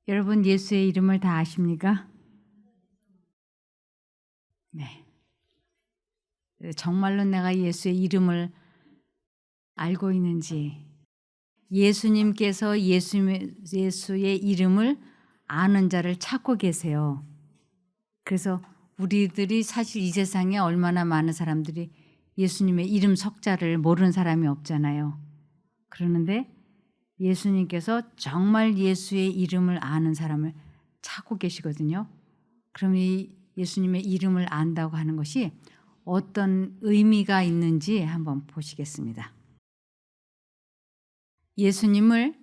여러분 예수의 이름을 다 아십니까? 네. 정말로 내가 예수의 이름을 알고 있는지, 예수님께서 예수의 이름을 아는 자를 찾고 계세요. 그래서 우리들이 사실 이 세상에 얼마나 많은 사람들이 예수님의 이름 석자를 모르는 사람이 없잖아요. 그러는데 예수님께서 정말 예수의 이름을 아는 사람을 찾고 계시거든요. 그럼 이 예수님의 이름을 안다고 하는 것이 어떤 의미가 있는지 한번 보시겠습니다. 예수님을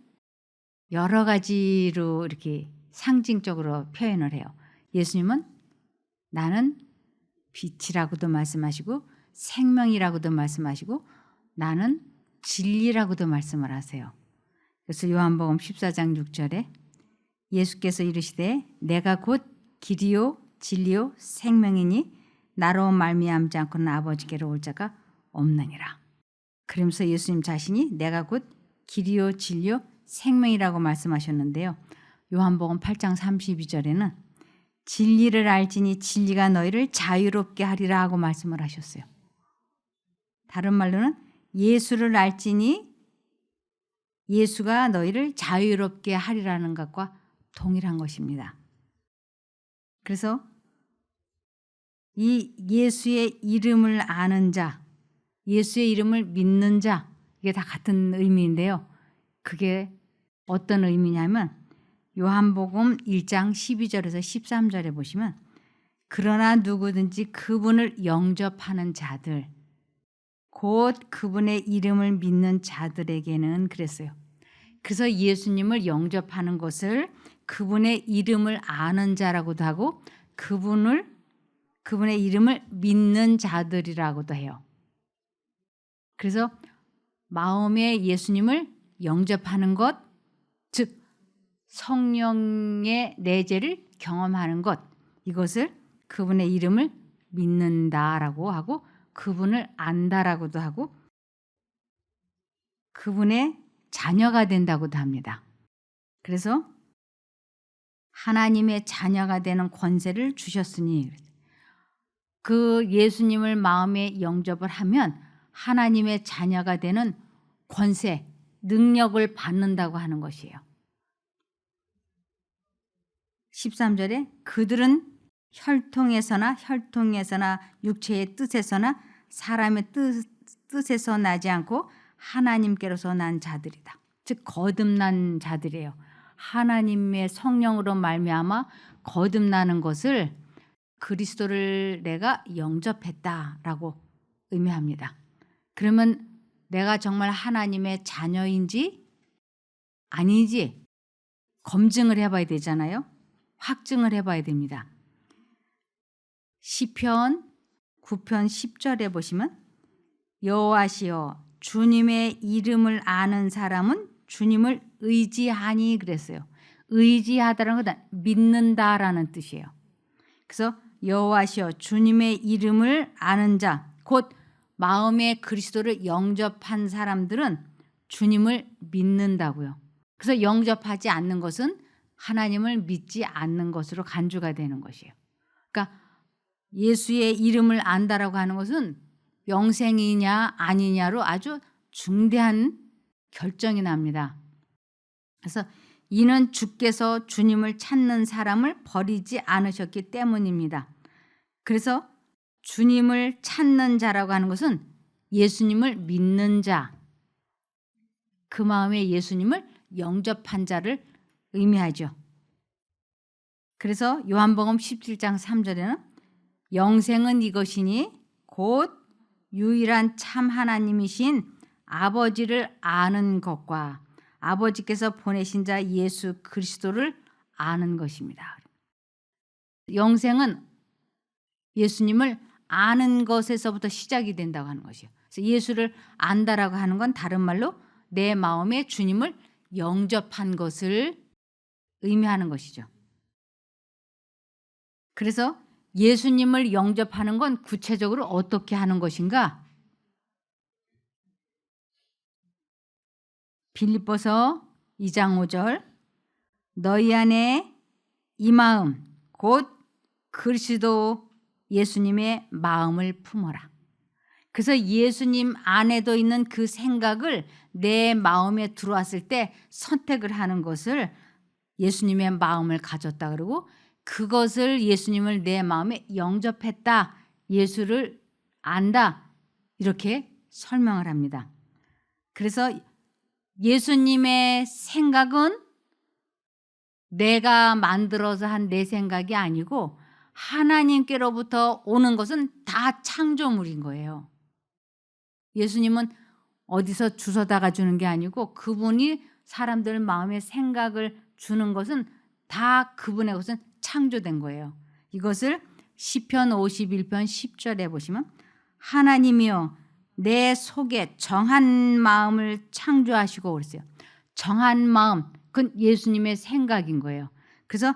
여러 가지로 이렇게 상징적으로 표현을 해요. 예수님은 나는 빛이라고도 말씀하시고 생명이라고도 말씀하시고 나는 진리라고도 말씀을 하세요. 그래서 요한복음 14장 6절에 예수께서 이르시되 내가 곧 길이요 진리요 생명이니 나로 말미암지 않고는 아버지께로 올 자가 없느니라. 그러면서 예수님 자신이 내가 곧 길이요 진리요 생명이라고 말씀하셨는데요. 요한복음 8장 32절에는 진리를 알지니 진리가 너희를 자유롭게 하리라 하고 말씀을 하셨어요. 다른 말로는 예수를 알지니 예수가 너희를 자유롭게 하리라는 것과 동일한 것입니다. 그래서 이 예수의 이름을 아는 자, 예수의 이름을 믿는 자, 이게 다 같은 의미인데요. 그게 어떤 의미냐면 요한복음 1장 12절에서 13절에 보시면 그러나 누구든지 그분을 영접하는 자들, 곧 그분의 이름을 믿는 자들에게는 그랬어요. 그래서 예수님을 영접하는 것을 그분의 이름을 아는 자라고도 하고 그분의 이름을 믿는 자들이라고도 해요. 그래서 마음에 예수님을 영접하는 것, 즉 성령의 내재를 경험하는 것, 이것을 그분의 이름을 믿는다라고 하고 그분을 안다라고도 하고 그분의 자녀가 된다고도 합니다. 그래서 하나님의 자녀가 되는 권세를 주셨으니 그 예수님을 마음에 영접을 하면 하나님의 자녀가 되는 권세, 능력을 받는다고 하는 것이에요. 13절에 그들은 혈통에서나 육체의 뜻에서나 사람의 뜻에서 나지 않고 하나님께로서 난 자들이다. 즉 거듭난 자들이에요. 하나님의 성령으로 말미암아 거듭나는 것을 그리스도를 내가 영접했다라고 의미합니다. 그러면 내가 정말 하나님의 자녀인지 아닌지 검증을 해봐야 되잖아요. 확증을 해봐야 됩니다. 시편 9편 10절에 보시면 여호와시여 주님의 이름을 아는 사람은 주님을 의지하니 그랬어요. 의지하다라는 건 믿는다라는 뜻이에요. 그래서 여호와시여 주님의 이름을 아는 자, 곧 마음에 그리스도를 영접한 사람들은 주님을 믿는다고요. 그래서 영접하지 않는 것은 하나님을 믿지 않는 것으로 간주가 되는 것이에요. 그러니까 예수의 이름을 안다라고 하는 것은 영생이냐 아니냐로 아주 중대한 결정이 납니다. 그래서 이는 주께서 주님을 찾는 사람을 버리지 않으셨기 때문입니다. 그래서 주님을 찾는 자라고 하는 것은 예수님을 믿는 자, 그 마음에 예수님을 영접한 자를 의미하죠. 그래서 요한복음 17장 3절에는 영생은 이것이니 곧 유일한 참 하나님이신 아버지를 아는 것과 아버지께서 보내신 자 예수 그리스도를 아는 것입니다. 영생은 예수님을 아는 것에서부터 시작이 된다고 하는 것이에요. 그래서 예수를 안다라고 하는 건 다른 말로 내 마음에 주님을 영접한 것을 의미하는 것이죠. 그래서 예수님을 영접하는 건 구체적으로 어떻게 하는 것인가? 빌립보서 2장 5절 너희 안에 이 마음 곧 그리스도 예수님의 마음을 품어라. 그래서 예수님 안에도 있는 그 생각을 내 마음에 들어왔을 때 선택을 하는 것을 예수님의 마음을 가졌다 그러고, 그것을 예수님을 내 마음에 영접했다, 예수를 안다, 이렇게 설명을 합니다. 그래서 예수님의 생각은 내가 만들어서 한 내 생각이 아니고 하나님께로부터 오는 것은 다 창조물인 거예요. 예수님은 어디서 주워다가 주는 게 아니고 그분이 사람들 마음에 생각을 주는 것은 다 그분의 것은 창조된 거예요. 이것을 시편 51편 10절에 보시면 하나님이여 내 속에 정한 마음을 창조하시고 그랬어요. 정한 마음, 그건 예수님의 생각인 거예요. 그래서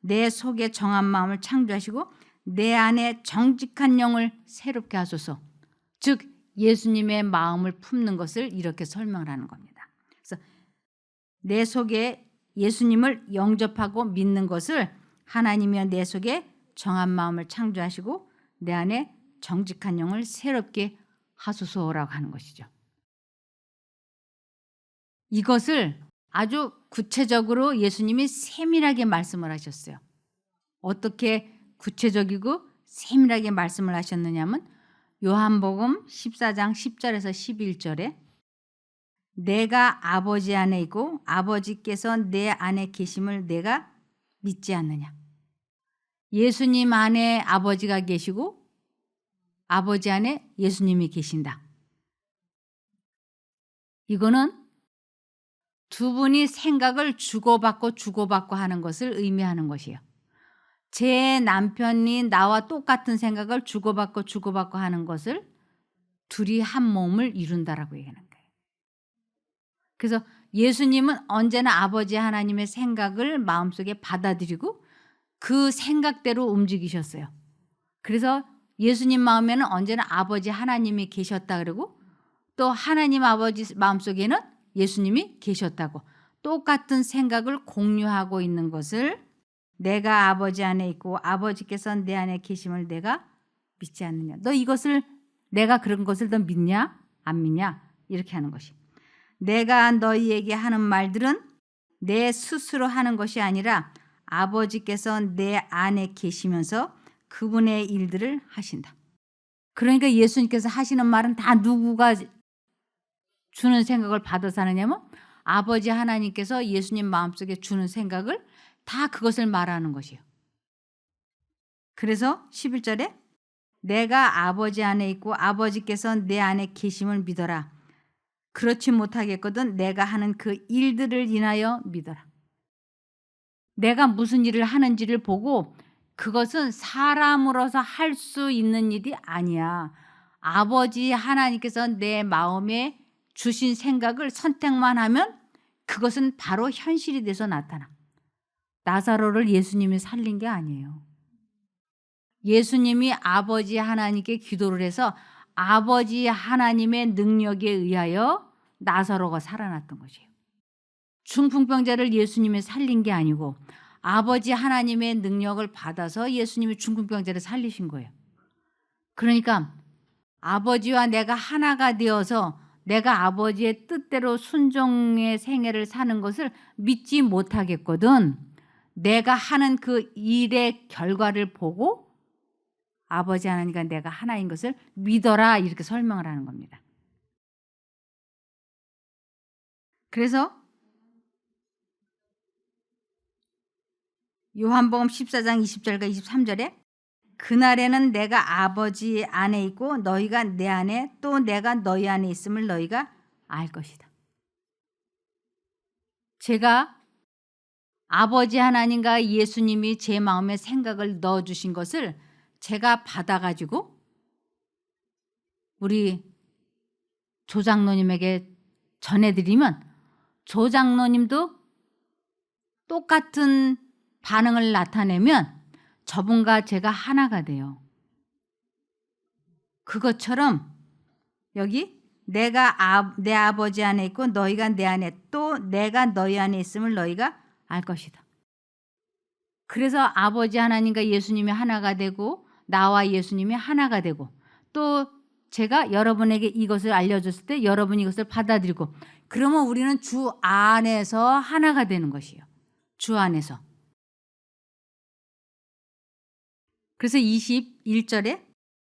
내 속에 정한 마음을 창조하시고 내 안에 정직한 영을 새롭게 하소서. 즉 예수님의 마음을 품는 것을 이렇게 설명을 하는 겁니다. 그래서 내 속에 예수님을 영접하고 믿는 것을 하나님이여 내 속에 정한 마음을 창조하시고 내 안에 정직한 영을 새롭게 하소서라고 하는 것이죠. 이것을 아주 구체적으로 예수님이 세밀하게 말씀을 하셨어요. 어떻게 구체적이고 세밀하게 말씀을 하셨느냐면 요한복음 14장 10절에서 11절에 내가 아버지 안에 있고 아버지께서 내 안에 계심을 내가 믿지 않느냐. 예수님 안에 아버지가 계시고 아버지 안에 예수님이 계신다. 이거는 두 분이 생각을 주고받고 하는 것을 의미하는 것이에요. 제 남편이 나와 똑같은 생각을 주고받고 하는 것을 둘이 한 몸을 이룬다라고 얘기하는 거예요. 그래서 예수님은 언제나 아버지 하나님의 생각을 마음속에 받아들이고 그 생각대로 움직이셨어요. 그래서 예수님 마음에는 언제나 아버지 하나님이 계셨다 그러고 또 하나님 아버지 마음속에는 예수님이 계셨다고 똑같은 생각을 공유하고 있는 것을 내가 아버지 안에 있고 아버지께서 내 안에 계심을 내가 믿지 않느냐. 너 이것을 내가 그런 것을 너 믿냐? 안 믿냐? 이렇게 하는 것이. 내가 너희에게 하는 말들은 내 스스로 하는 것이 아니라 아버지께서 내 안에 계시면서 그분의 일들을 하신다. 그러니까 예수님께서 하시는 말은 다 누구가 주는 생각을 받아서 하느냐면 아버지 하나님께서 예수님 마음속에 주는 생각을 다 그것을 말하는 것이에요. 그래서 11절에 내가 아버지 안에 있고 아버지께서 내 안에 계심을 믿어라. 그렇지 못하겠거든 내가 하는 그 일들을 인하여 믿어라. 내가 무슨 일을 하는지를 보고 그것은 사람으로서 할 수 있는 일이 아니야. 아버지 하나님께서 내 마음에 주신 생각을 선택만 하면 그것은 바로 현실이 돼서 나타나. 나사로를 예수님이 살린 게 아니에요. 예수님이 아버지 하나님께 기도를 해서 아버지 하나님의 능력에 의하여 나사로가 살아났던 것이에요. 중풍병자를 예수님이 살린 게 아니고 아버지 하나님의 능력을 받아서 예수님이 중풍병자를 살리신 거예요. 그러니까 아버지와 내가 하나가 되어서 내가 아버지의 뜻대로 순종의 생애를 사는 것을 믿지 못하겠거든 내가 하는 그 일의 결과를 보고 아버지 하나님과 내가 하나인 것을 믿어라 이렇게 설명을 하는 겁니다. 그래서 요한복음 14장 20절과 23절에 그날에는 내가 아버지 안에 있고 너희가 내 안에 또 내가 너희 안에 있음을 너희가 알 것이다. 제가 아버지 하나님과 예수님이 제 마음에 생각을 넣어주신 것을 제가 받아가지고 우리 조장로님에게 전해드리면 조장로님도 똑같은 반응을 나타내면 저분과 제가 하나가 돼요. 그것처럼 여기 내가 내 아버지 안에 있고 너희가 내 안에 또 내가 너희 안에 있음을 너희가 알 것이다. 그래서 아버지 하나님과 예수님이 하나가 되고 나와 예수님이 하나가 되고 또 제가 여러분에게 이것을 알려줬을 때 여러분이 이것을 받아들이고 그러면 우리는 주 안에서 하나가 되는 것이에요. 주 안에서. 그래서 21절에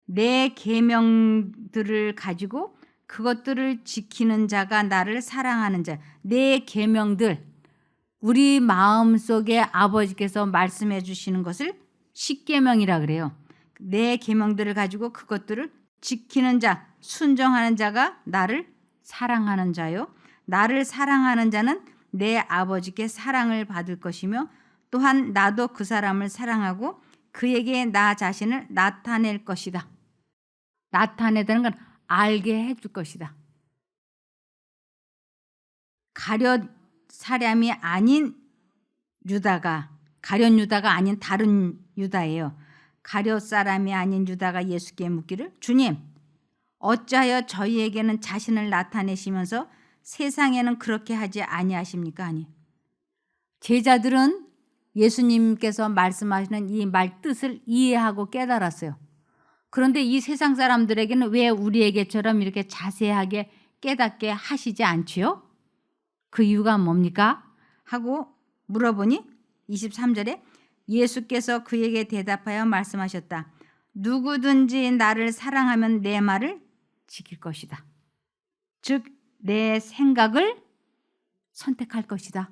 내 계명들을 가지고 그것들을 지키는 자가 나를 사랑하는 자. 내 계명들 우리 마음속에 아버지께서 말씀해 주시는 것을 십계명이라 그래요. 내 계명들을 가지고 그것들을 지키는 자, 순종하는 자가 나를 사랑하는 자요. 나를 사랑하는 자는 내 아버지께 사랑을 받을 것이며 또한 나도 그 사람을 사랑하고 그에게 나 자신을 나타낼 것이다. 나타내다는 건 알게 해줄 것이다. 가룟 사람이 아닌 유다가 가룟 유다가 아닌 다른 유다예요. 가룟 사람이 아닌 유다가 예수께 묻기를 주님 어찌하여 저희에게는 자신을 나타내시면서 세상에는 그렇게 하지 아니하십니까? 아니. 제자들은 예수님께서 말씀하시는 이 말 뜻을 이해하고 깨달았어요. 그런데 이 세상 사람들에게는 왜 우리에게처럼 이렇게 자세하게 깨닫게 하시지 않지요? 그 이유가 뭡니까? 하고 물어보니 23절에 예수께서 그에게 대답하여 말씀하셨다. 누구든지 나를 사랑하면 내 말을 지킬 것이다. 즉 내 생각을 선택할 것이다.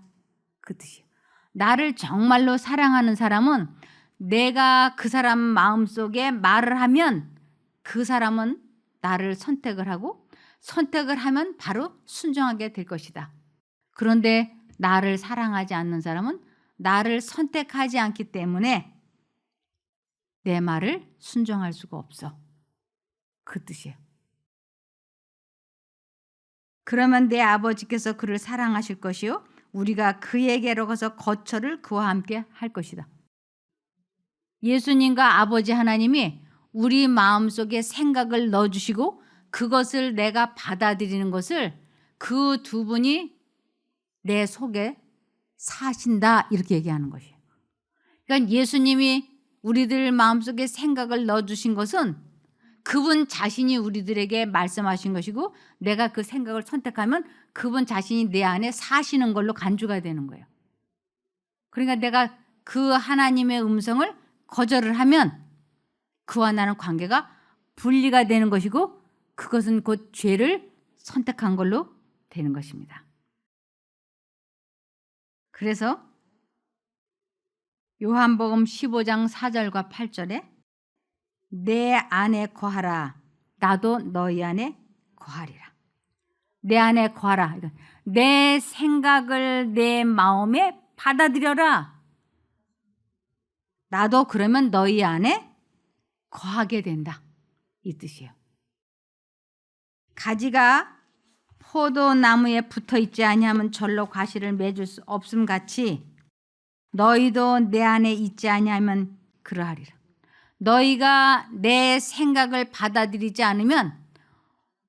그 뜻이에요. 나를 정말로 사랑하는 사람은 내가 그 사람 마음속에 말을 하면 그 사람은 나를 선택을 하고 선택을 하면 바로 순종하게 될 것이다. 그런데 나를 사랑하지 않는 사람은 나를 선택하지 않기 때문에 내 말을 순종할 수가 없어. 그 뜻이에요. 그러면 내 아버지께서 그를 사랑하실 것이요 우리가 그에게로 가서 거처를 그와 함께 할 것이다. 예수님과 아버지 하나님이 우리 마음속에 생각을 넣어주시고 그것을 내가 받아들이는 것을 그 두 분이 내 속에 사신다 이렇게 얘기하는 것이에요. 그러니까 예수님이 우리들 마음속에 생각을 넣어주신 것은 그분 자신이 우리들에게 말씀하신 것이고 내가 그 생각을 선택하면 그분 자신이 내 안에 사시는 걸로 간주가 되는 거예요. 그러니까 내가 그 하나님의 음성을 거절을 하면 그와 나는 관계가 분리가 되는 것이고 그것은 곧 죄를 선택한 걸로 되는 것입니다. 그래서 요한복음 15장 4절과 8절에 내 안에 거하라 나도 너희 안에 거하리라. 내 안에 거하라. 내 생각을 내 마음에 받아들여라. 나도 그러면 너희 안에 거하게 된다. 이 뜻이에요. 가지가 포도나무에 붙어 있지 아니하면 절로 과실을 맺을 수 없음 같이 너희도 내 안에 있지 아니하면 그러하리라. 너희가 내 생각을 받아들이지 않으면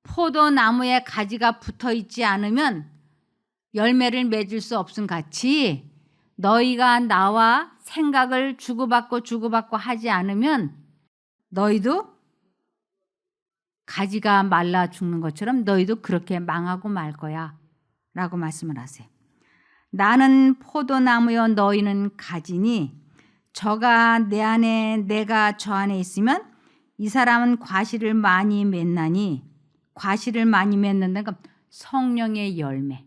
포도나무에 가지가 붙어 있지 않으면 열매를 맺을 수 없음 같이 너희가 나와 생각을 주고받고 하지 않으면 너희도 가지가 말라 죽는 것처럼 너희도 그렇게 망하고 말 거야 라고 말씀을 하세요. 나는 포도나무여 너희는 가지니 저가 내 안에 내가 저 안에 있으면 이 사람은 과실을 많이 맺나니 과실을 많이 맺는다는 건 성령의 열매,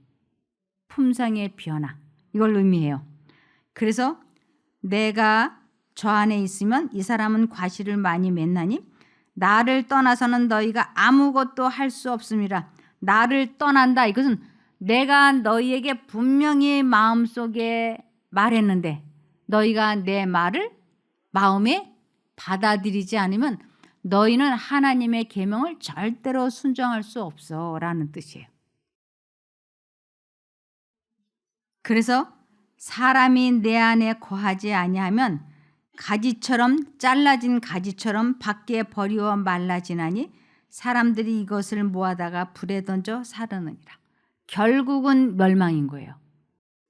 품성의 변화 이걸 의미해요. 그래서 내가 저 안에 있으면 이 사람은 과실을 많이 맺나니 나를 떠나서는 너희가 아무것도 할 수 없음이라. 나를 떠난다 이것은 내가 너희에게 분명히 마음속에 말했는데 너희가 내 말을 마음에 받아들이지 않으면 너희는 하나님의 계명을 절대로 순종할 수 없어 라는 뜻이에요. 그래서 사람이 내 안에 거하지 아니하면 가지처럼 잘라진 가지처럼 밖에 버리워 말라지나니 사람들이 이것을 모아다가 불에 던져 사르느니라. 결국은 멸망인 거예요.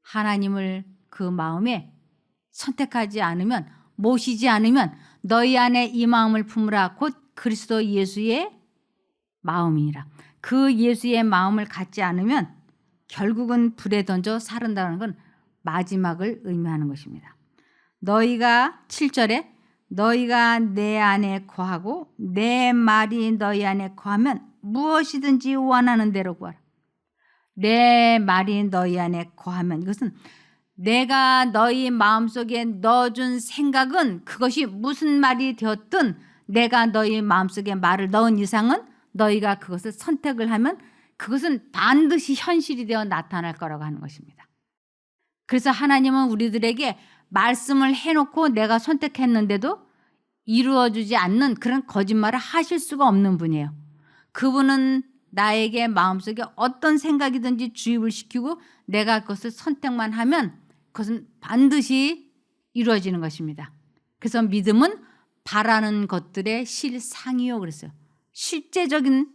하나님을 그 마음에 선택하지 않으면, 모시지 않으면 너희 안에 이 마음을 품으라 곧 그리스도 예수의 마음이니라. 그 예수의 마음을 갖지 않으면 결국은 불에 던져 사른다는 건 마지막을 의미하는 것입니다. 너희가 7절에 너희가 내 안에 거하고 내 말이 너희 안에 거하면 무엇이든지 원하는 대로 구하라. 내 말이 너희 안에 거하면, 이것은 내가 너희 마음속에 넣어준 생각은 그것이 무슨 말이 되었든 내가 너희 마음속에 말을 넣은 이상은 너희가 그것을 선택을 하면 그것은 반드시 현실이 되어 나타날 거라고 하는 것입니다. 그래서 하나님은 우리들에게 말씀을 해놓고 내가 선택했는데도 이루어지지 않는 그런 거짓말을 하실 수가 없는 분이에요. 그분은 나에게 마음속에 어떤 생각이든지 주입을 시키고 내가 그것을 선택만 하면 그것은 반드시 이루어지는 것입니다. 그래서 믿음은 바라는 것들의 실상이요 그랬어요. 실제적인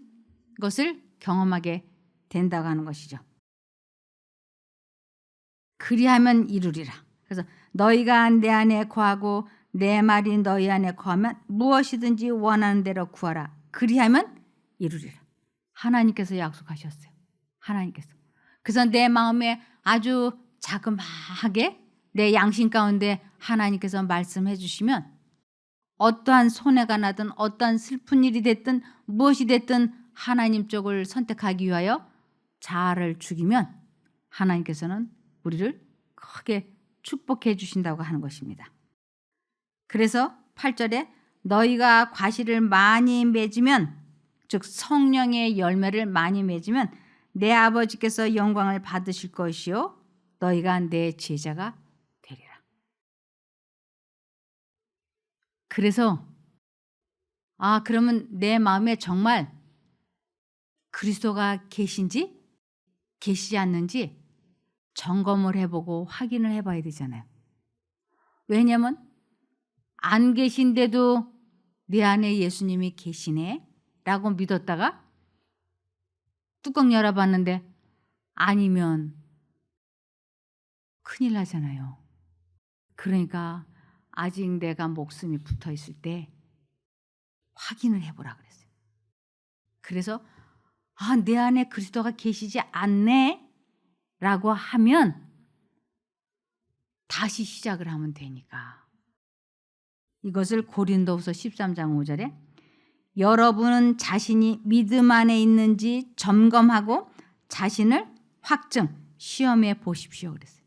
것을 경험하게 된다고 하는 것이죠. 그리하면 이루리라. 그래서 너희가 내 안에 거하고 내 말이 너희 안에 거하면 무엇이든지 원하는 대로 구하라. 그리하면 이루리라. 하나님께서 약속하셨어요. 하나님께서. 그래서 내 마음에 아주 자그마하게 내 양심 가운데 하나님께서 말씀해 주시면 어떠한 손해가 나든 어떠한 슬픈 일이 됐든 무엇이 됐든 하나님 쪽을 선택하기 위하여 자아를 죽이면 하나님께서는 우리를 크게 축복해 주신다고 하는 것입니다. 그래서 8절에 너희가 과실을 많이 맺으면, 즉 성령의 열매를 많이 맺으면 내 아버지께서 영광을 받으실 것이요 너희가 내 제자가 되리라. 그래서 그러면 내 마음에 정말 그리스도가 계신지 계시지 않는지 점검을 해보고 확인을 해봐야 되잖아요. 왜냐하면 안 계신데도 내 안에 예수님이 계시네 라고 믿었다가 뚜껑 열어봤는데 아니면 큰일 나잖아요. 그러니까 아직 내가 목숨이 붙어 있을 때 확인을 해보라 그랬어요. 그래서 내 안에 그리스도가 계시지 않네 라고 하면 다시 시작을 하면 되니까. 이것을 고린도후서 13장 5절에 여러분은 자신이 믿음 안에 있는지 점검하고 자신을 시험해 보십시오 그랬어요.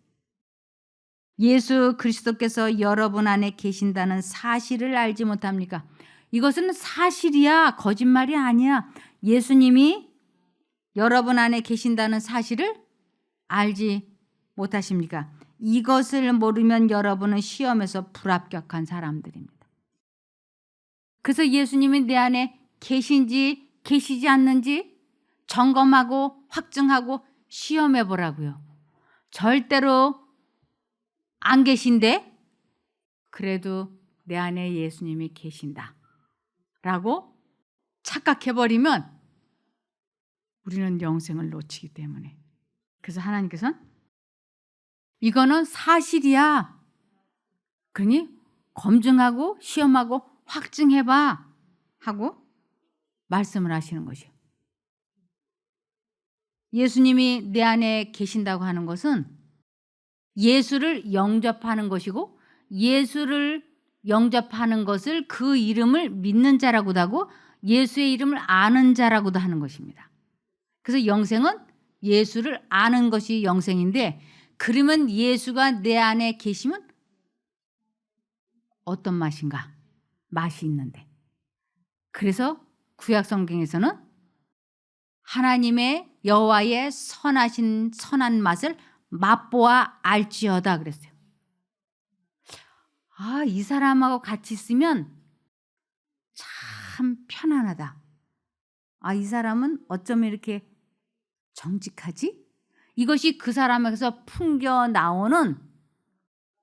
예수 그리스도께서 여러분 안에 계신다는 사실을 알지 못합니까? 이것은 사실이야. 거짓말이 아니야. 예수님이 여러분 안에 계신다는 사실을 알지 못하십니까? 이것을 모르면 여러분은 시험에서 불합격한 사람들입니다. 그래서 예수님이 내 안에 계신지 계시지 않는지 점검하고 확증하고 시험해 보라고요. 절대로 안 계신데 그래도 내 안에 예수님이 계신다 라고 착각해버리면 우리는 영생을 놓치기 때문에. 그래서 하나님께서는 이거는 사실이야. 그러니 검증하고 시험하고 확증해봐 하고 말씀을 하시는 것이에요. 예수님이 내 안에 계신다고 하는 것은 예수를 영접하는 것이고 예수를 영접하는 것을 그 이름을 믿는 자라고도 하고 예수의 이름을 아는 자라고도 하는 것입니다. 그래서 영생은 예수를 아는 것이 영생인데 그러면 예수가 내 안에 계시면 어떤 맛인가? 맛이 있는데. 그래서 구약 성경에서는 하나님의 여호와의 선한 맛을 맛보아 알지어다 그랬어요. 이 사람하고 같이 있으면 참 편안하다. 이 사람은 어쩌면 이렇게 정직하지? 이것이 그 사람에게서 풍겨 나오는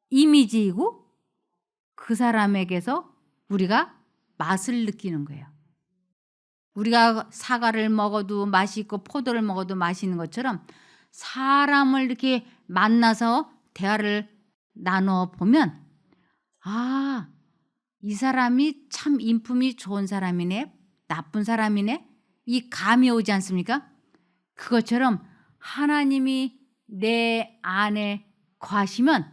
이미지이고 그 사람에게서 우리가 맛을 느끼는 거예요. 우리가 사과를 먹어도 맛이 있고 포도를 먹어도 맛이 있는 것처럼 사람을 이렇게 만나서 대화를 나눠 보면 이 사람이 참 인품이 좋은 사람이네, 나쁜 사람이네, 이 감이 오지 않습니까? 그것처럼 하나님이 내 안에 거하시면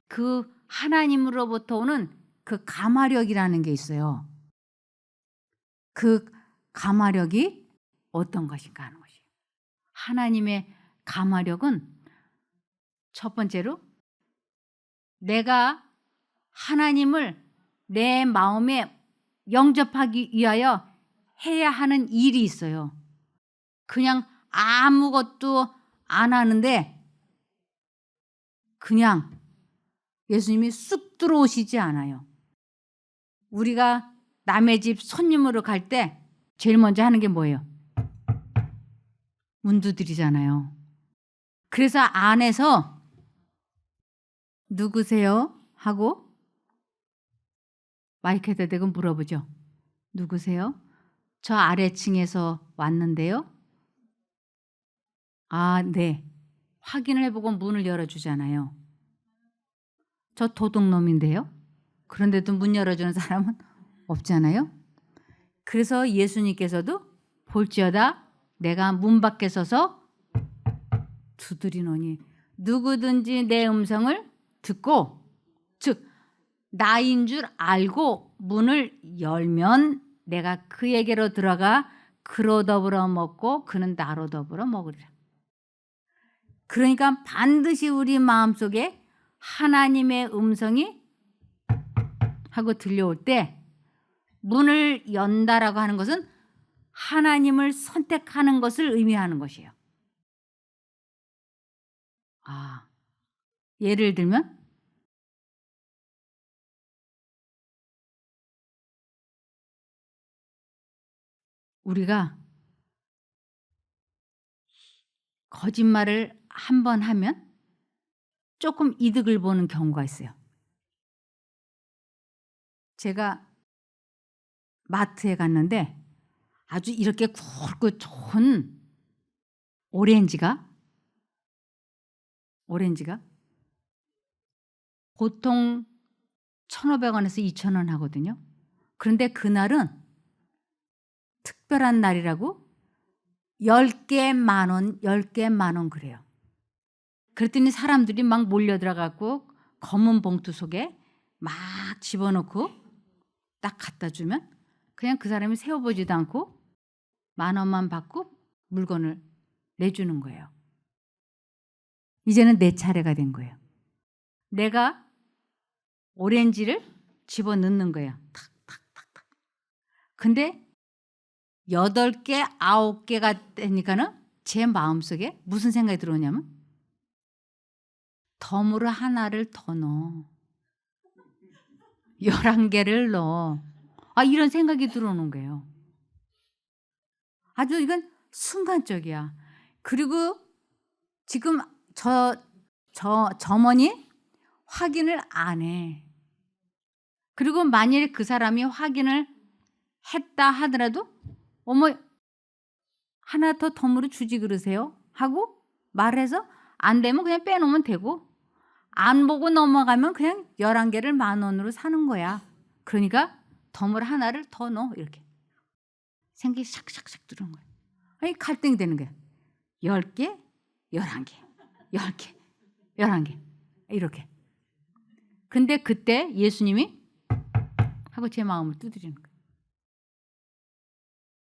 그 하나님으로부터 오는 그 감화력이라는 게 있어요. 그 감화력이 어떤 것인가 하는 것이에요. 하나님의 감화력은 첫 번째로 내가 하나님을 내 마음에 영접하기 위하여 해야 하는 일이 있어요. 그냥 아무것도 안 하는데 그냥 예수님이 쑥 들어오시지 않아요. 우리가 남의 집 손님으로 갈 때 제일 먼저 하는 게 뭐예요? 문 두드리잖아요. 그래서 안에서 누구세요? 하고 마이크에다 대고 물어보죠. 누구세요? 저 아래층에서 왔는데요. 네. 확인을 해보고 문을 열어주잖아요. 저 도둑놈인데요. 그런데도 문 열어주는 사람은 없잖아요. 그래서 예수님께서도 볼지어다 내가 문 밖에 서서 두드리노니 누구든지 내 음성을 듣고 즉 나인 줄 알고 문을 열면 내가 그에게로 들어가 그로 더불어 먹고 그는 나로 더불어 먹으리라. 그러니까 반드시 우리 마음속에 하나님의 음성이 하고 들려올 때 문을 연다라고 하는 것은 하나님을 선택하는 것을 의미하는 것이에요. 예를 들면 우리가 거짓말을 한 번 하면 조금 이득을 보는 경우가 있어요. 제가 마트에 갔는데 아주 이렇게 굵고 좋은 오렌지가 보통 1,500원에서 2,000원 하거든요. 그런데 그날은 특별한 날이라고 10개 만 원, 10개 만 원 그래요. 그랬더니 사람들이 막 몰려들어 갖고 검은 봉투 속에 막 집어넣고 딱 갖다 주면 그냥 그 사람이 세어보지도 않고 10,000원만 받고 물건을 내주는 거예요. 이제는 내 차례가 된 거예요. 내가 오렌지를 집어넣는 거예요. 탁탁탁탁. 근데 8개, 9개가 되니까는 제 마음속에 무슨 생각이 들어오냐면 덤으로 하나를 더 넣어. 11개를 넣어. 이런 생각이 들어오는 거예요. 아주 이건 순간적이야. 그리고 지금 점원이 확인을 안 해. 그리고 만일에 그 사람이 확인을 했다 하더라도 어머 하나 더 덤으로 주지 그러세요? 하고 말해서 안 되면 그냥 빼놓으면 되고 안 보고 넘어가면 그냥 11개를 10,000원으로 사는 거야. 그러니까 덤을 하나를 더 넣어 이렇게. 생각이 샥샥샥 들어오는 거야. 갈등이 되는 거야. 10개, 11개, 10개, 11개 이렇게. 근데 그때 예수님이 하고 제 마음을 두드리는 거예요.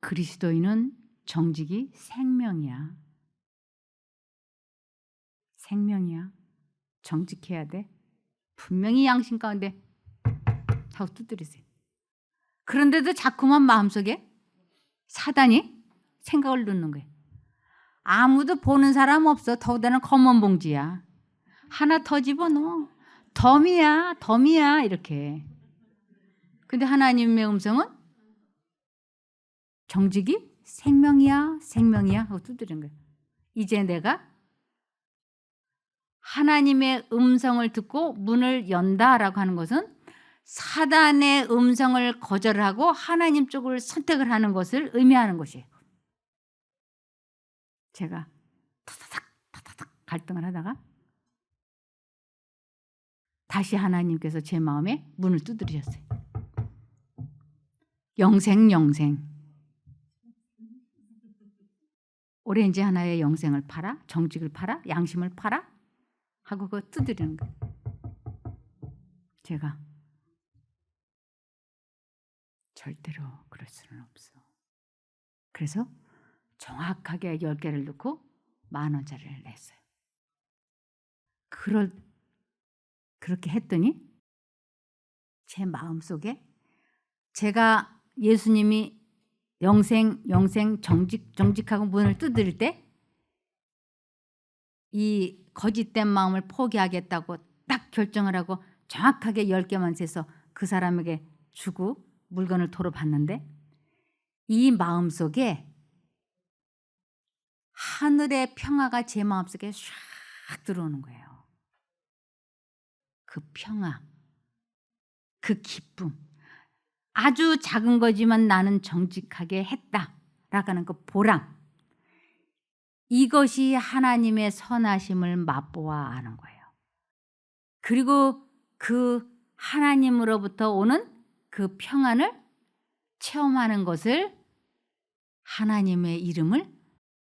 그리스도인은 정직이 생명이야. 생명이야. 정직해야 돼. 분명히 양심 가운데 하고 두드리세요. 그런데도 자꾸만 마음속에 사단이 생각을 넣는 거예요. 아무도 보는 사람 없어. 더군다나 검은 봉지야. 하나 더 집어넣어. 덤이야 이렇게. 근데 하나님의 음성은 정직이 생명이야 하고 두드리는 거예요. 이제 내가 하나님의 음성을 듣고 문을 연다라고 하는 것은 사단의 음성을 거절하고 하나님 쪽을 선택을 하는 것을 의미하는 것이에요. 제가 타다닥 갈등을 하다가 다시 하나님께서 제 마음에 문을 두드리셨어요. 영생. 오렌지 하나의 영생을 팔아? 정직을 팔아? 양심을 팔아? 하고 그거 두드리는 거예요. 제가 절대로 그럴 수는 없어. 그래서 정확하게 10개를 넣고 10,000원짜리를 냈어요. 그렇게 했더니 제 마음속에 제가 예수님이 영생 정직하고 문을 두드릴 때 이 거짓된 마음을 포기하겠다고 딱 결정을 하고 정확하게 10개만 세서 그 사람에게 주고 물건을 도로 받는데 이 마음속에 하늘의 평화가 제 마음속에 샥 들어오는 거예요. 그 평화, 그 기쁨, 아주 작은 거지만 나는 정직하게 했다라고 하는 그 보람, 이것이 하나님의 선하심을 맛보아 아는 거예요. 그리고 그 하나님으로부터 오는 그 평안을 체험하는 것을 하나님의 이름을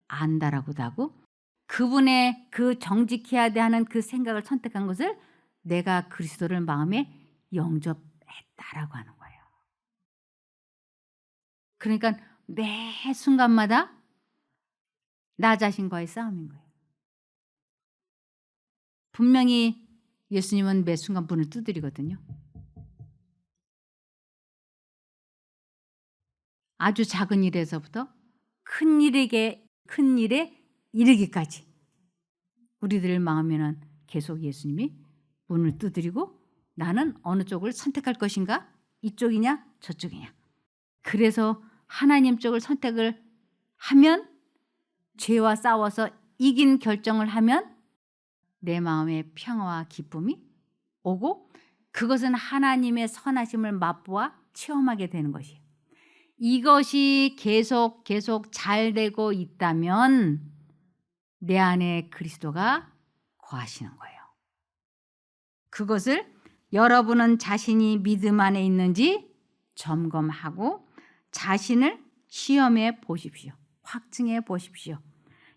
안다라고도 하고, 그분의 그 정직해야 돼 하는 그 생각을 선택한 것을 내가 그리스도를 마음에 영접했다라고 하는 거예요. 그러니까 매 순간마다 나 자신과의 싸움인 거예요. 분명히 예수님은 매 순간 문을 두드리거든요. 아주 작은 일에서부터 큰 일에 이르기까지 우리들 마음에는 계속 예수님이 문을 두드리고 나는 어느 쪽을 선택할 것인가? 이쪽이냐 저쪽이냐. 그래서 하나님 쪽을 선택을 하면, 죄와 싸워서 이긴 결정을 하면 내 마음에 평화와 기쁨이 오고, 그것은 하나님의 선하심을 맛보아 체험하게 되는 것이에요. 이것이 계속 잘 되고 있다면 내 안에 그리스도가 거하시는 거예요. 그것을 여러분은 자신이 믿음 안에 있는지 점검하고 자신을 시험해 보십시오. 확증해 보십시오.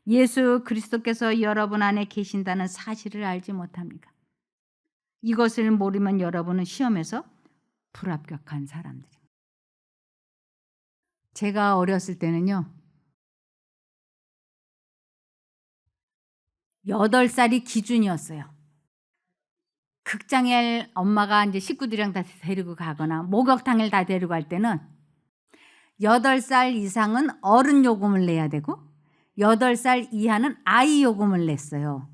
예수 그리스도께서 여러분 안에 계신다는 사실을 알지 못합니까? 이것을 모르면 여러분은 시험에서 불합격한 사람들입니다. 제가 어렸을 때는요, 8살이 기준이었어요. 극장에 엄마가 이제 식구들이랑 다 데리고 가거나 목욕탕을 다 데리고 갈 때는 8살 이상은 어른 요금을 내야 되고 8살 이하는 아이 요금을 냈어요.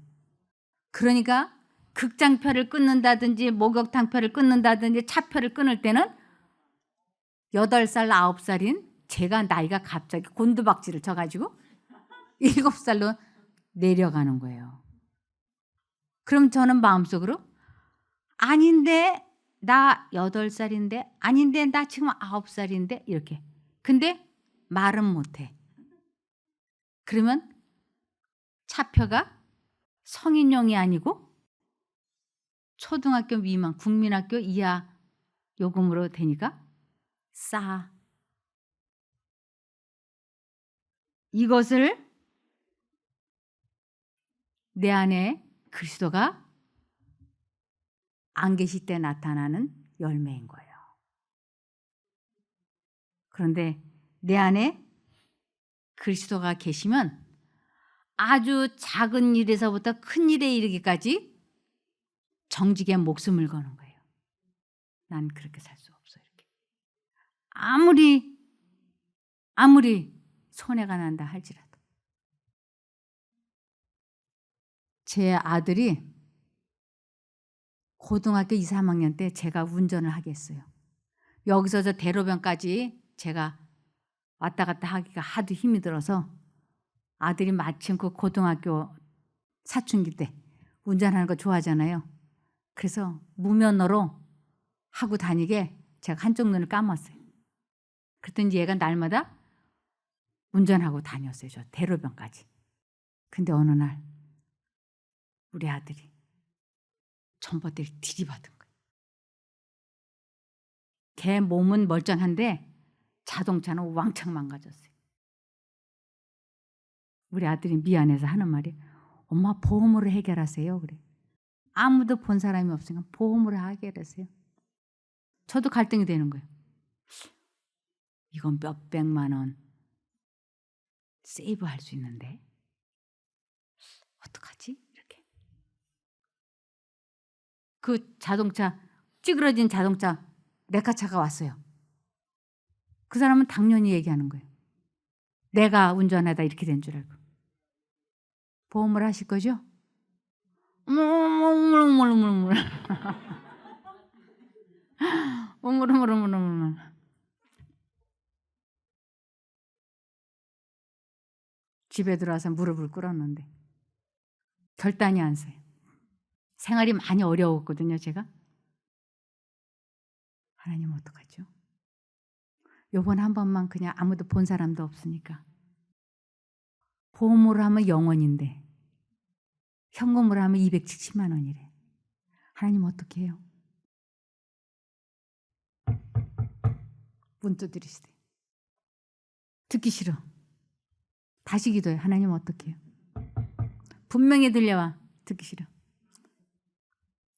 그러니까 극장표를 끊는다든지 목욕탕표를 끊는다든지 차표를 끊을 때는 8살, 9살인 제가 나이가 갑자기 곤두박질을 쳐가지고 7살로 내려가는 거예요. 그럼 저는 마음속으로 아닌데 나 8살인데, 아닌데 나 지금 9살인데 이렇게. 근데 말은 못해. 그러면 차표가 성인용이 아니고 초등학교 미만, 국민학교 이하 요금으로 되니까 싸. 이것을 내 안에 그리스도가 안 계실 때 나타나는 열매인 거예요. 그런데 내 안에 그리스도가 계시면 아주 작은 일에서부터 큰 일에 이르기까지 정직에 목숨을 거는 거예요. 난 그렇게 살 수 없어. 이렇게. 아무리 손해가 난다 할지라도. 제 아들이 고등학교 2, 3학년 때 제가 운전을 하게 했어요. 여기서 저 대로변까지 제가 왔다 갔다 하기가 하도 힘이 들어서 아들이 마침 그 고등학교 사춘기 때 운전하는 거 좋아하잖아요. 그래서 무면허로 하고 다니게 제가 한쪽 눈을 감았어요. 그랬더니 얘가 날마다 운전하고 다녔어요. 저 대로변까지. 근데 어느 날 우리 아들이 전봇대를 들이받은 거예요. 걔 몸은 멀쩡한데 자동차는 왕창 망가졌어요. 우리 아들이 미안해서 하는 말이 엄마 보험으로 해결하세요. 그래. 아무도 본 사람이 없으니까 보험으로 해결하세요. 저도 갈등이 되는 거예요. 이건 몇백만 원 세이브할 수 있는데 어떡하지? 이렇게. 그 자동차 찌그러진 자동차 레카차가 왔어요. 그 사람은 당연히 얘기하는 거예요. 내가 운전하다 이렇게 된 줄 알고. 보험을 하실 거죠? 어머머머머머머머. 어머머머머머머. 집에 들어와서 무릎을 꿇었는데 결단이 안 서요. 생활이 많이 어려웠거든요, 제가. 하나님 어떡하죠? 요번 한 번만 그냥 아무도 본 사람도 없으니까. 보험으로 하면 영원인데 현금으로 하면 270만 원이래. 하나님 어떻게 해요? 문 두드리시대. 듣기 싫어. 다시 기도해. 하나님 어떻게 해요? 분명히 들려와. 듣기 싫어.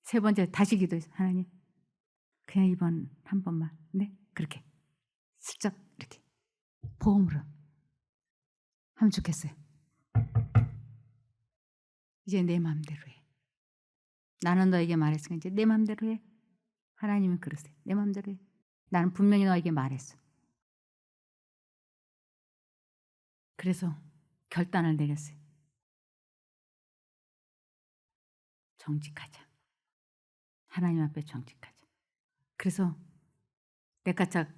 세 번째 다시 기도해. 하나님 그냥 이번 한 번만. 네? 그렇게 슬쩍 이렇게 보험으로 하면 좋겠어요. 이제 내 마음대로 해. 나는 너에게 말했으니까 이제 내 마음대로 해. 하나님은 그러세요. 내 마음대로 해. 나는 분명히 너에게 말했어. 그래서 결단을 내렸어요. 정직하자. 하나님 앞에 정직하자. 그래서 레카차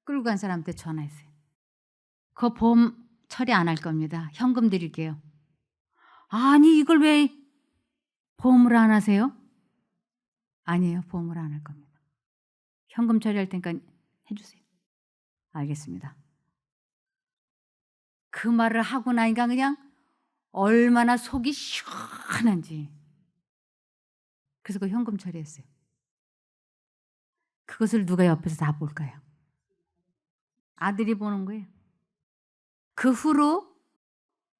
끌고 간 사람한테 전화했어요. 그거 보험 처리 안 할 겁니다. 현금 드릴게요. 아니 이걸 왜 보험으로 안 하세요? 아니에요. 보험으로 안 할 겁니다. 현금 처리할 테니까 해주세요. 알겠습니다. 그 말을 하고 나니까 그냥 얼마나 속이 시원한지. 그래서 그 현금 처리했어요. 그것을 누가 옆에서 다 볼까요? 아들이 보는 거예요. 그 후로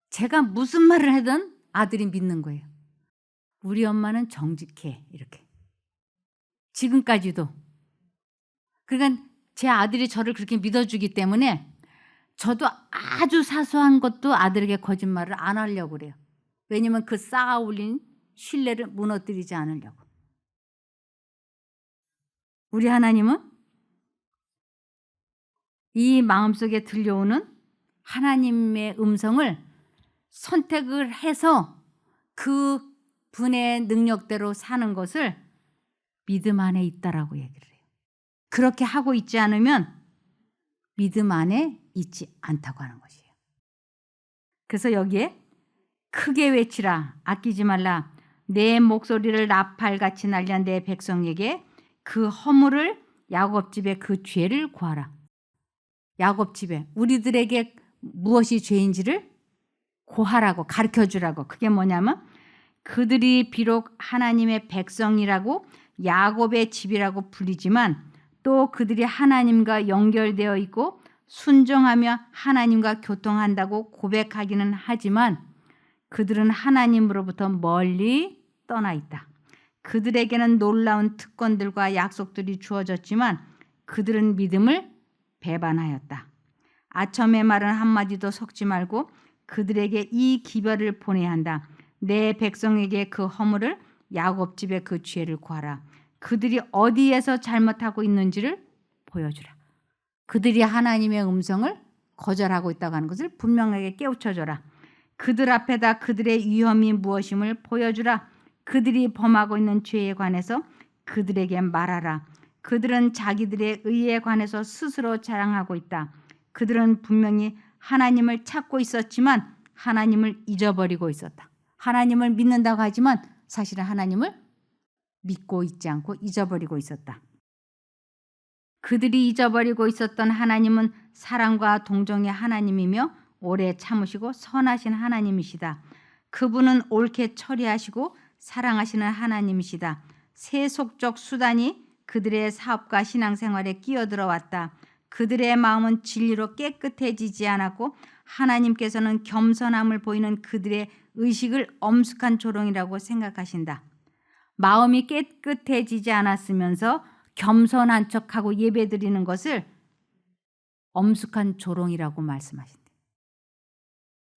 제가 무슨 말을 하든 아들이 믿는 거예요. 우리 엄마는 정직해. 이렇게. 지금까지도. 그러니까 제 아들이 저를 그렇게 믿어주기 때문에 저도 아주 사소한 것도 아들에게 거짓말을 안 하려고 그래요. 왜냐면 그 쌓아 올린 신뢰를 무너뜨리지 않으려고. 우리 하나님은 이 마음속에 들려오는 하나님의 음성을 선택을 해서 그 분의 능력대로 사는 것을 믿음 안에 있다라고 얘기를 해요. 그렇게 하고 있지 않으면 믿음 안에 있지 않다고 하는 것이에요. 그래서 여기에 크게 외치라. 아끼지 말라. 내 목소리를 나팔같이 날려 내 백성에게 그 허물을 야곱집에 그 죄를 구하라. 야곱집에 우리들에게 무엇이 죄인지를 고하라고 가르쳐주라고. 그게 뭐냐면 그들이 비록 하나님의 백성이라고 야곱의 집이라고 불리지만 또 그들이 하나님과 연결되어 있고 순종하며 하나님과 교통한다고 고백하기는 하지만 그들은 하나님으로부터 멀리 떠나 있다. 그들에게는 놀라운 특권들과 약속들이 주어졌지만 그들은 믿음을 배반하였다. 아첨의 말은 한마디도 섞지 말고 그들에게 이 기별을 보내야 한다. 내 백성에게 그 허물을 야곱집에 그 죄를 구하라. 그들이 어디에서 잘못하고 있는지를 보여주라. 그들이 하나님의 음성을 거절하고 있다고 하는 것을 분명하게 깨우쳐줘라. 그들 앞에다 그들의 위험이 무엇임을 보여주라. 그들이 범하고 있는 죄에 관해서 그들에게 말하라. 그들은 자기들의 의에 관해서 스스로 자랑하고 있다. 그들은 분명히 하나님을 찾고 있었지만 하나님을 잊어버리고 있었다. 하나님을 믿는다고 하지만 사실은 하나님을 믿고 있지 않고 잊어버리고 있었다. 그들이 잊어버리고 있었던 하나님은 사랑과 동정의 하나님이며 오래 참으시고 선하신 하나님이시다. 그분은 옳게 처리하시고 사랑하시는 하나님이시다. 세속적 수단이 그들의 사업과 신앙생활에 끼어들어왔다. 그들의 마음은 진리로 깨끗해지지 않았고 하나님께서는 겸손함을 보이는 그들의 의식을 엄숙한 조롱이라고 생각하신다. 마음이 깨끗해지지 않았으면서 겸손한 척하고 예배드리는 것을 엄숙한 조롱이라고 말씀하신다.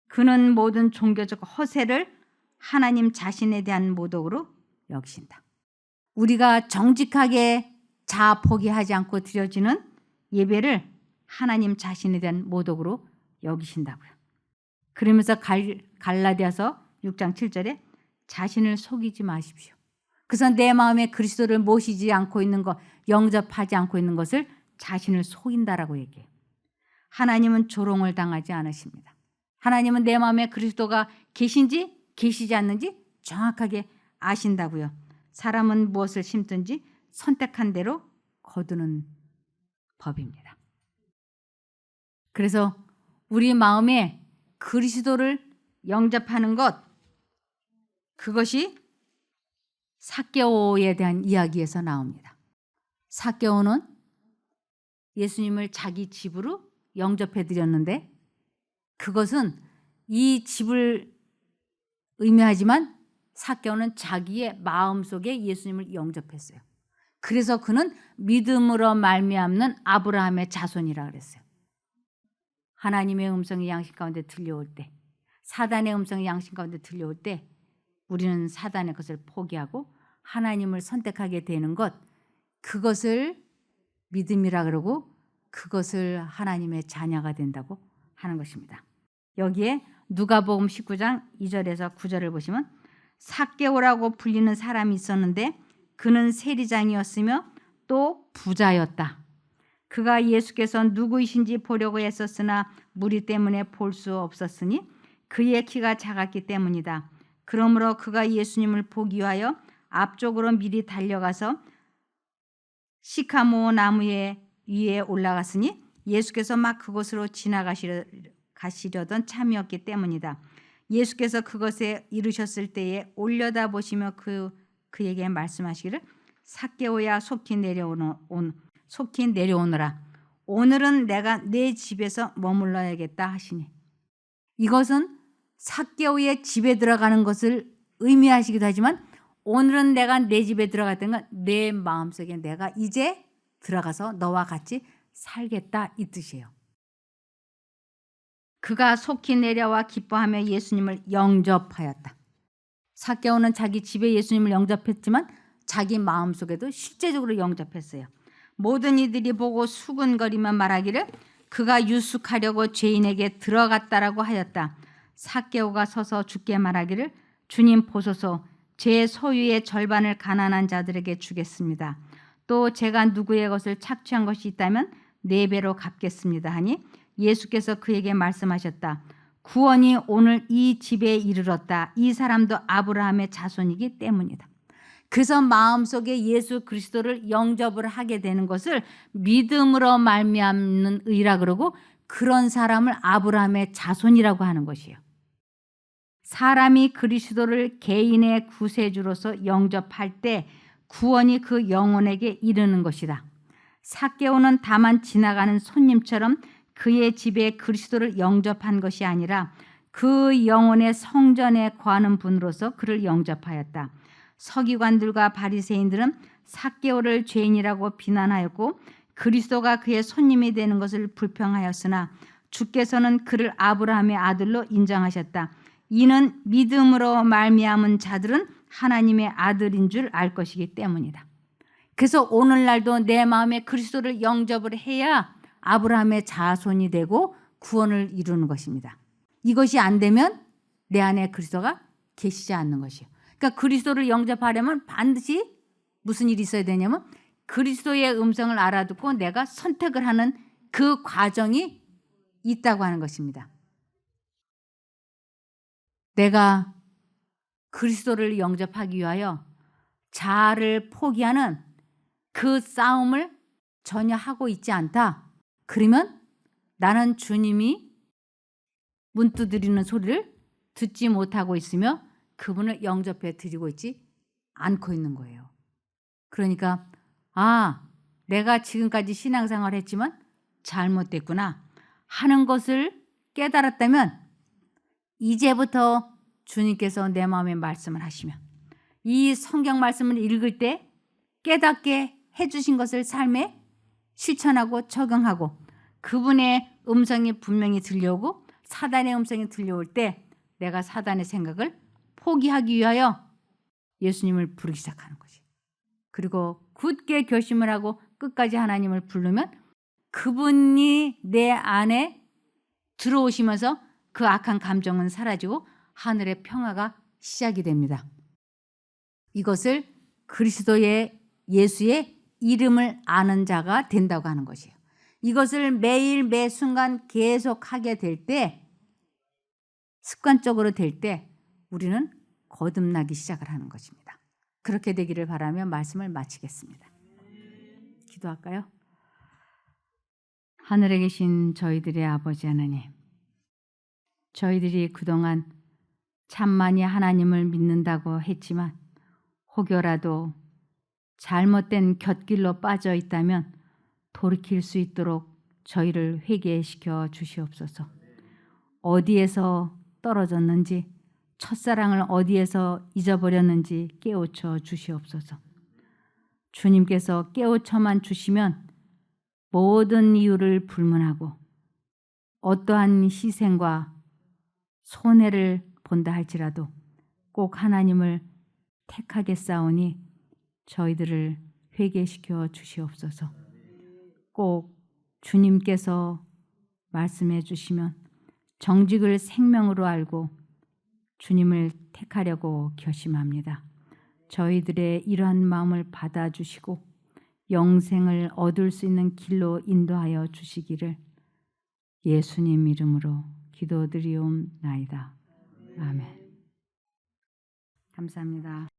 그는 모든 종교적 허세를 하나님 자신에 대한 모독으로 여기신다. 우리가 정직하게 자아 포기하지 않고 드려지는 예배를 하나님 자신에 대한 모독으로 여기신다고요. 그러면서 갈라디아서 6장 7절에 자신을 속이지 마십시오. 그래서 내 마음에 그리스도를 모시지 않고 있는 것, 영접하지 않고 있는 것을 자신을 속인다라고 얘기해요. 하나님은 조롱을 당하지 않으십니다. 하나님은 내 마음에 그리스도가 계신지 계시지 않는지 정확하게 아신다고요. 사람은 무엇을 심든지 선택한 대로 거두는 법입니다. 그래서 우리 마음에 그리스도를 영접하는 것, 그것이 삭개오에 대한 이야기에서 나옵니다. 삭개오는 예수님을 자기 집으로 영접해 드렸는데 그것은 이 집을 의미하지만 삭개오는 자기의 마음속에 예수님을 영접했어요. 그래서 그는 믿음으로 말미암는 아브라함의 자손이라 그랬어요. 하나님의 음성이 양심 가운데 들려올 때, 사단의 음성이 양심 가운데 들려올 때 우리는 사단의 것을 포기하고 하나님을 선택하게 되는 것, 그것을 믿음이라 그러고 그것을 하나님의 자녀가 된다고 하는 것입니다. 여기에 누가복음 19장 2절에서 9절을 보시면 삭개오라고 불리는 사람이 있었는데 그는 세리장이었으며 또 부자였다. 그가 예수께서 누구이신지 보려고 애썼으나 무리 때문에 볼 수 없었으니 그의 키가 작았기 때문이다. 그러므로 그가 예수님을 보기 위하여 앞쪽으로 미리 달려가서 시카모 나무 위에 올라갔으니 예수께서 막 그곳으로 지나가시려던 참이었기 때문이다. 예수께서 그것에 이르셨을 때에 올려다 보시며 그에게 말씀하시기를 삭개오야 속히 내려오너라. 오늘은 내가 내 집에서 머물러야겠다 하시니, 이것은 삭개오의 집에 들어가는 것을 의미하시기도 하지만 오늘은 내가 내 집에 들어갔던 건 내 마음속에 내가 이제 들어가서 너와 같이 살겠다 이 뜻이에요. 그가 속히 내려와 기뻐하며 예수님을 영접하였다. 삭개오는 자기 집에 예수님을 영접했지만 자기 마음속에도 실제적으로 영접했어요. 모든 이들이 보고 수근거리며 말하기를 그가 유숙하려고 죄인에게 들어갔다라고 하였다. 삭개오가 서서 주께 말하기를 주님 보소서, 제 소유의 절반을 가난한 자들에게 주겠습니다. 또 제가 누구의 것을 착취한 것이 있다면 4배로 갚겠습니다 하니 예수께서 그에게 말씀하셨다. 구원이 오늘 이 집에 이르렀다. 이 사람도 아브라함의 자손이기 때문이다. 그래서 마음속에 예수 그리스도를 영접을 하게 되는 것을 믿음으로 말미암는 의라 그러고 그런 사람을 아브라함의 자손이라고 하는 것이에요. 사람이 그리스도를 개인의 구세주로서 영접할 때 구원이 그 영혼에게 이르는 것이다. 삭개오는 다만 지나가는 손님처럼 그의 집에 그리스도를 영접한 것이 아니라 그 영혼의 성전에 거하는 분으로서 그를 영접하였다. 서기관들과 바리새인들은 삭개오를 죄인이라고 비난하였고 그리스도가 그의 손님이 되는 것을 불평하였으나 주께서는 그를 아브라함의 아들로 인정하셨다. 이는 믿음으로 말미암은 자들은 하나님의 아들인 줄 알 것이기 때문이다. 그래서 오늘날도 내 마음에 그리스도를 영접을 해야 아브라함의 자손이 되고 구원을 이루는 것입니다. 이것이 안 되면 내 안에 그리스도가 계시지 않는 것이에요. 그러니까 그리스도를 영접하려면 반드시 무슨 일이 있어야 되냐면 그리스도의 음성을 알아듣고 내가 선택을 하는 그 과정이 있다고 하는 것입니다. 내가 그리스도를 영접하기 위하여 자아를 포기하는 그 싸움을 전혀 하고 있지 않다. 그러면 나는 주님이 문 두드리는 소리를 듣지 못하고 있으며 그분을 영접해 드리고 있지 않고 있는 거예요. 그러니까 내가 지금까지 신앙생활을 했지만 잘못됐구나 하는 것을 깨달았다면 이제부터 주님께서 내 마음에 말씀을 하시면 이 성경 말씀을 읽을 때 깨닫게 해주신 것을 삶에 실천하고 적용하고 그분의 음성이 분명히 들려오고 사단의 음성이 들려올 때 내가 사단의 생각을 포기하기 위하여 예수님을 부르기 시작하는 거지. 그리고 굳게 결심을 하고 끝까지 하나님을 부르면 그분이 내 안에 들어오시면서 그 악한 감정은 사라지고 하늘의 평화가 시작이 됩니다. 이것을 그리스도의 예수의 이름을 아는 자가 된다고 하는 것이에요. 이것을 매일 매 순간 계속 하게 될 때 습관적으로 될 때 우리는 거듭나기 시작을 하는 것입니다. 그렇게 되기를 바라며 말씀을 마치겠습니다. 기도할까요? 하늘에 계신 저희들의 아버지 하나님, 저희들이 그동안 참만이 하나님을 믿는다고 했지만 혹여라도 잘못된 곁길로 빠져 있다면 돌이킬 수 있도록 저희를 회개시켜 주시옵소서. 어디에서 떨어졌는지 첫사랑을 어디에서 잊어버렸는지 깨우쳐 주시옵소서. 주님께서 깨우쳐만 주시면 모든 이유를 불문하고 어떠한 희생과 손해를 본다 할지라도 꼭 하나님을 택하겠사오니 저희들을 회개시켜 주시옵소서. 꼭 주님께서 말씀해 주시면 정직을 생명으로 알고 주님을 택하려고 결심합니다. 저희들의 이러한 마음을 받아주시고 영생을 얻을 수 있는 길로 인도하여 주시기를 예수님 이름으로 기도드리옵나이다. 아멘. 감사합니다.